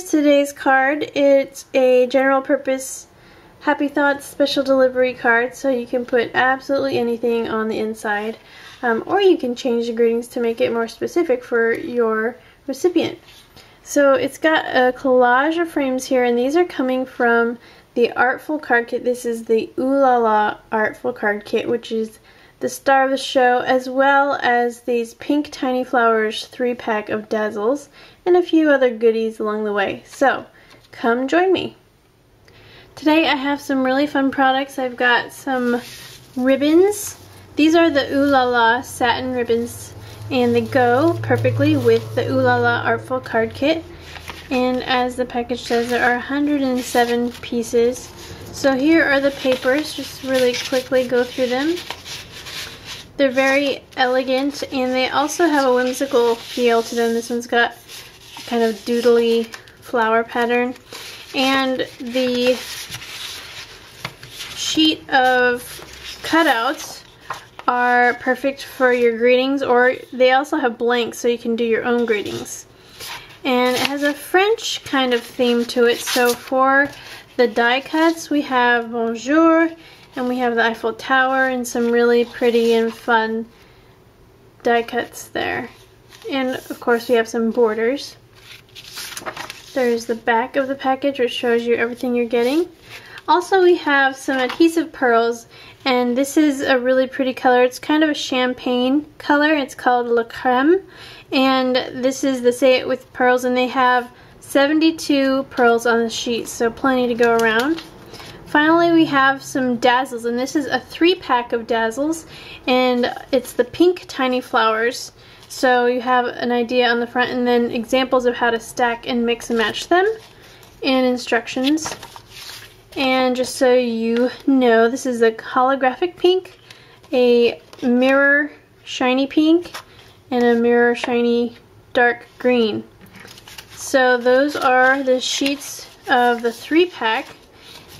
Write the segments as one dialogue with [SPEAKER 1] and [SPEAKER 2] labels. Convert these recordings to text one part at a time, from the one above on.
[SPEAKER 1] here's today's card. It's a general purpose Happy Thoughts special delivery card, so you can put absolutely anything on the inside, or you can change the greetings to make it more specific for your recipient. So it's got a collage of frames here, and these are coming from the Artful card kit. This is the Ooh La La Artful card kit, which is the star of the show, as well as these pink tiny flowers 3-pack of Dazzles and a few other goodies along the way. So come join me. Today I have some really fun products. I've got some ribbons. These are the Ooh La La satin ribbons, and they go perfectly with the Ooh La La Artful card kit. And as the package says, there are 107 pieces. So here are the papers. Just really quickly go through them. They're very elegant, and they also have a whimsical feel to them. This one's got kind of doodly flower pattern. And the sheet of cutouts are perfect for your greetings, or they also have blanks so you can do your own greetings. And it has a French kind of theme to it. So for the die cuts, we have Bonjour, and we have the Eiffel Tower, and some really pretty and fun die cuts there. And of course we have some borders. There's the back of the package, which shows you everything you're getting. Also, we have some adhesive pearls, and this is a really pretty color. It's kind of a champagne color. It's called La Creme, and this is the Say It With Pearls, and they have 72 pearls on the sheet, so plenty to go around. Finally, we have some Dazzles, and this is a 3-pack of Dazzles, and it's the pink tiny flowers. So you have an idea on the front, and then examples of how to stack and mix and match them, and instructions. And just so you know, this is a holographic pink, a mirror shiny pink, and a mirror shiny dark green. So those are the sheets of the 3-pack.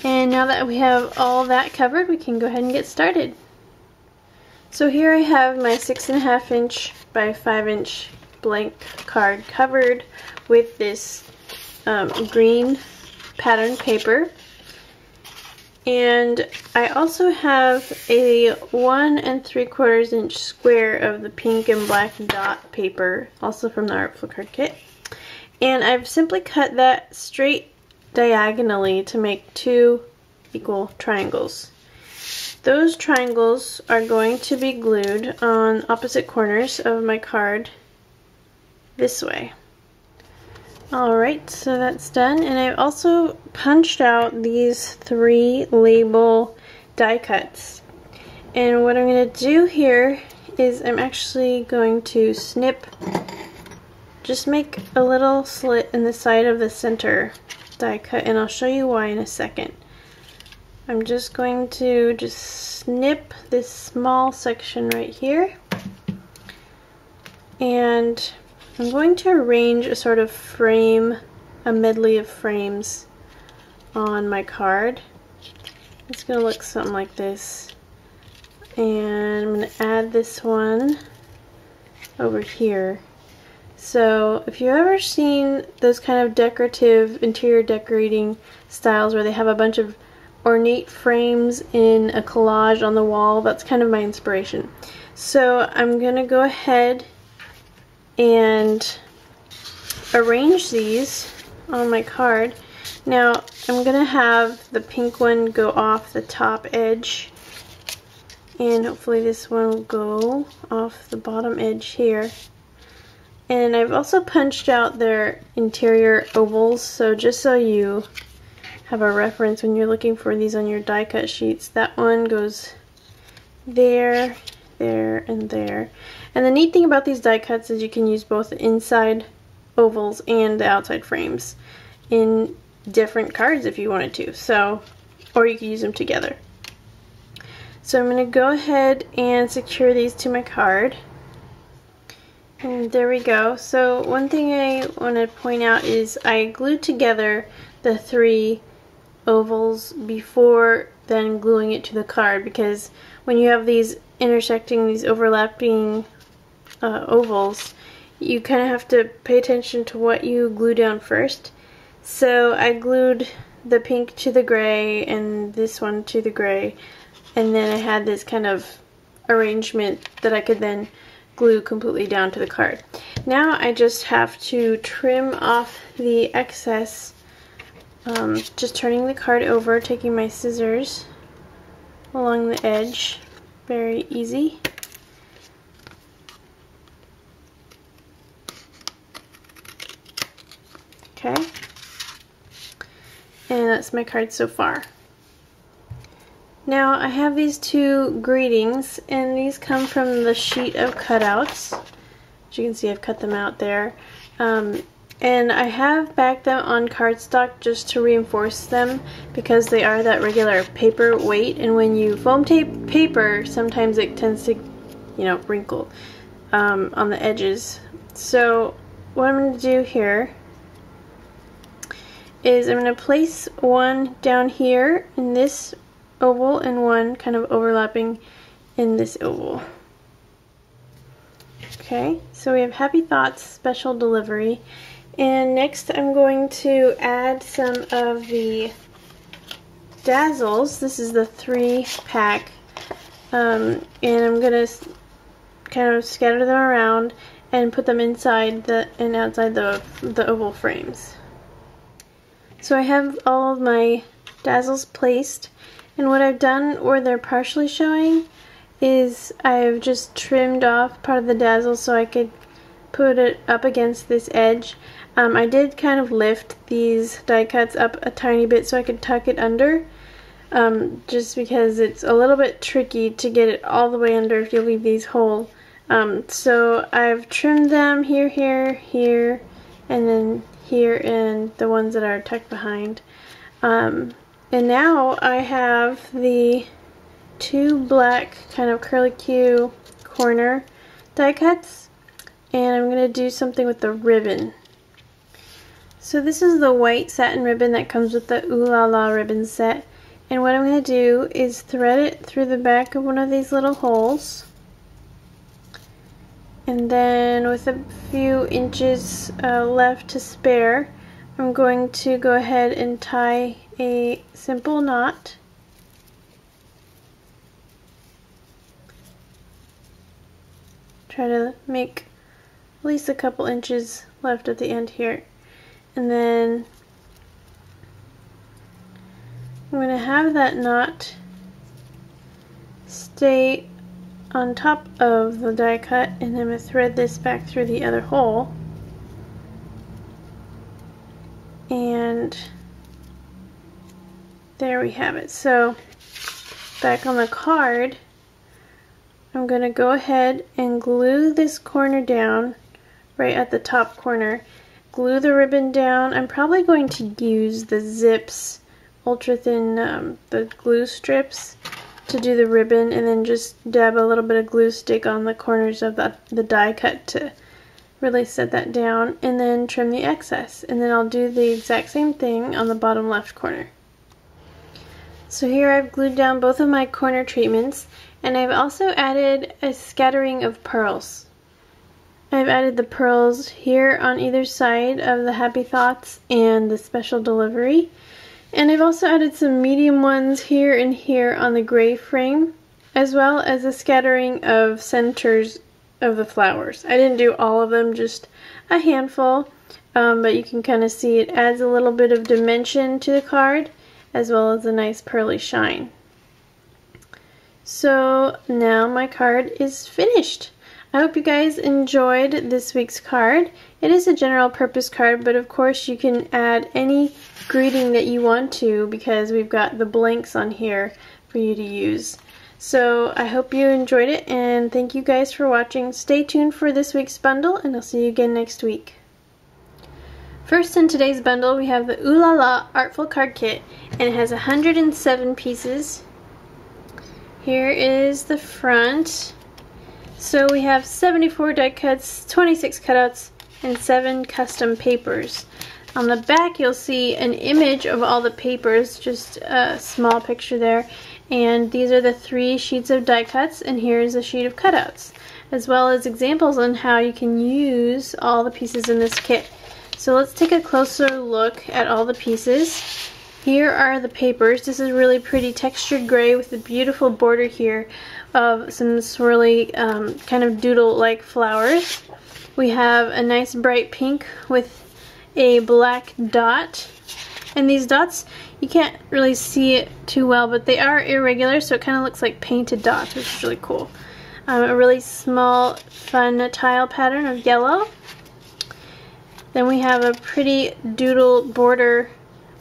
[SPEAKER 1] And now that we have all that covered, we can go ahead and get started. So here I have my 6.5 inch by 5 inch blank card covered with this green pattern paper. And I also have a 1 3/4 inch square of the pink and black dot paper, also from the Artful card kit. And I've simply cut that straight diagonally to make 2 equal triangles. Those triangles are going to be glued on opposite corners of my card this way. Alright, so that's done, and I've also punched out these 3 label die cuts. And what I'm going to do here is I'm actually going to snip, just make a little slit in the side of the center die cut, and I'll show you why in a second. I'm just going to snip this small section right here, and I'm going to arrange a sort of frame, a medley of frames on my card. It's going to look something like this, and I'm going to add this one over here. So if you've ever seen those kind of decorative interior decorating styles where they have a bunch of ornate frames in a collage on the wall, that's kind of my inspiration. So I'm going to go ahead and arrange these on my card. Now I'm going to have the pink one go off the top edge, and hopefully this one will go off the bottom edge here. And I've also punched out their interior ovals, so just so you have a reference when you're looking for these on your die cut sheets, that one goes there, there, and there. And the neat thing about these die cuts is you can use both the inside ovals and the outside frames in different cards if you wanted to, so, or you could use them together. So I'm going to go ahead and secure these to my card. And there we go. So one thing I want to point out is I glued together the 3 ovals before then gluing it to the card, because when you have these intersecting, these overlapping ovals, you kind of have to pay attention to what you glue down first. So I glued the pink to the gray and this one to the gray, and then I had this kind of arrangement that I could then glue completely down to the card. Now I just have to trim off the excess, just turning the card over, taking my scissors along the edge. Very easy. Okay. And that's my card so far. Now I have these two greetings, and these come from the sheet of cutouts. As you can see, I've cut them out there. And I have backed them on cardstock just to reinforce them, because they are that regular paper weight, and when you foam tape paper, sometimes it tends to, you know, wrinkle on the edges. So what I'm going to do here is I'm going to place one down here in this oval and one kind of overlapping in this oval. Okay, so we have Happy Thoughts Special Delivery, and next I'm going to add some of the Dazzles. This is the 3-pack, and I'm going to kind of scatter them around and put them inside and outside the oval frames. So I have all of my Dazzles placed, and what I've done where they're partially showing is I've just trimmed off part of the Dazzle so I could put it up against this edge. I did kind of lift these die cuts up a tiny bit so I could tuck it under, just because it's a little bit tricky to get it all the way under if you leave these whole. So I've trimmed them here, here, here, and then here, and the ones that are tucked behind. And now I have the two black kind of curlicue corner die cuts, and I'm going to do something with the ribbon. So this is the white satin ribbon that comes with the Ooh La La ribbon set, and what I'm going to do is thread it through the back of one of these little holes, and then with a few inches left to spare, I'm going to go ahead and tie a simple knot. Try to make at least a couple inches left at the end here. And then I'm going to have that knot stay on top of the die cut, and I'm going to thread this back through the other hole. And there we have it. So back on the card, I'm going to go ahead and glue this corner down right at the top corner. Glue the ribbon down. I'm probably going to use the Zips ultra thin the glue strips to do the ribbon, and then just dab a little bit of glue stick on the corners of the die cut to really set that down, and then trim the excess. And then I'll do the exact same thing on the bottom left corner. So here I've glued down both of my corner treatments, and I've also added a scattering of pearls. I've added the pearls here on either side of the Happy Thoughts and the Special Delivery. And I've also added some medium ones here and here on the gray frame, as well as a scattering of centers of the flowers. I didn't do all of them, just a handful, but you can kind of see it adds a little bit of dimension to the card, as well as a nice pearly shine. So now my card is finished. I hope you guys enjoyed this week's card. It is a general purpose card, but of course you can add any greeting that you want to, because we've got the blanks on here for you to use. So I hope you enjoyed it, and thank you guys for watching. Stay tuned for this week's bundle, and I'll see you again next week. First in today's bundle we have the Ooh La La Artful Card Kit, and it has 107 pieces. Here is the front. So we have 74 die cuts, 26 cutouts, and 7 custom papers. On the back you'll see an image of all the papers, just a small picture there. And these are the 3 sheets of die cuts, and here's a sheet of cutouts, as well as examples on how you can use all the pieces in this kit. So let's take a closer look at all the pieces. Here are the papers. This is really pretty textured gray with a beautiful border here of some swirly kind of doodle-like flowers. We have a nice bright pink with a black dot. And these dots, you can't really see it too well, but they are irregular, so it kind of looks like painted dots, which is really cool. A really small, fun tile pattern of yellow. Then we have a pretty doodle border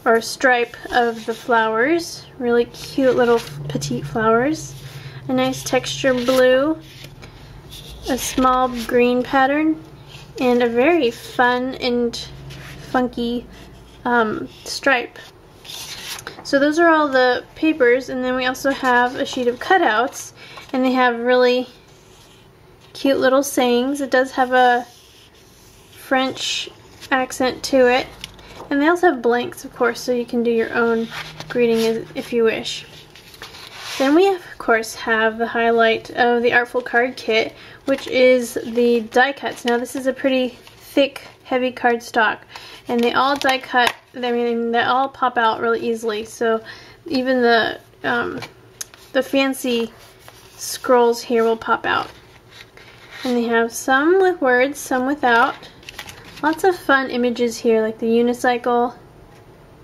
[SPEAKER 1] or stripe of the flowers. Really cute little petite flowers. A nice texture blue. A small green pattern. And a very fun and funky stripe. So those are all the papers, and then we also have a sheet of cutouts, and they have really cute little sayings. It does have a French accent to it, and they also have blanks, of course, so you can do your own greeting if you wish. Then we of course have the highlight of the Artful card kit, which is the die cuts. Now this is a pretty thick, heavy cardstock, and they all die cut. I mean, they all pop out really easily. So even the fancy scrolls here will pop out. And they have some with words, some without. Lots of fun images here, like the unicycle.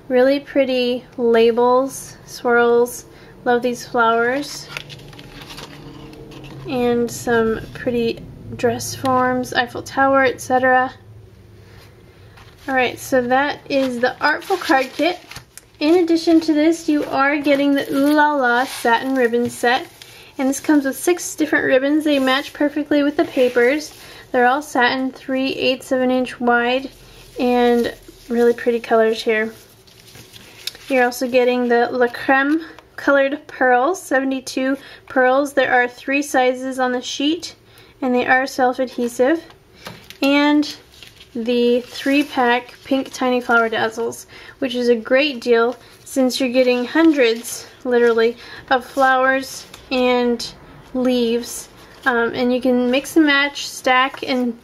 [SPEAKER 1] Really pretty labels, swirls. Love these flowers. And some pretty dress forms, Eiffel Tower, etc. Alright, so that is the Artful card kit. In addition to this, you are getting the Ooh La La satin ribbon set. And this comes with 6 different ribbons. They match perfectly with the papers. They're all satin, 3/8 of an inch wide, and really pretty colors here. You're also getting the La Creme colored pearls, 72 pearls. There are 3 sizes on the sheet, and they are self-adhesive. And the 3-pack pink tiny flower dazzles, which is a great deal since you're getting hundreds, literally, of flowers and leaves, and you can mix and match, stack, and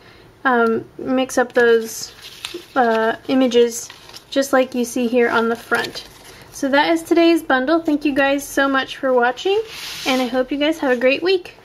[SPEAKER 1] mix up those images just like you see here on the front. So that is today's bundle. Thank you guys so much for watching, and I hope you guys have a great week.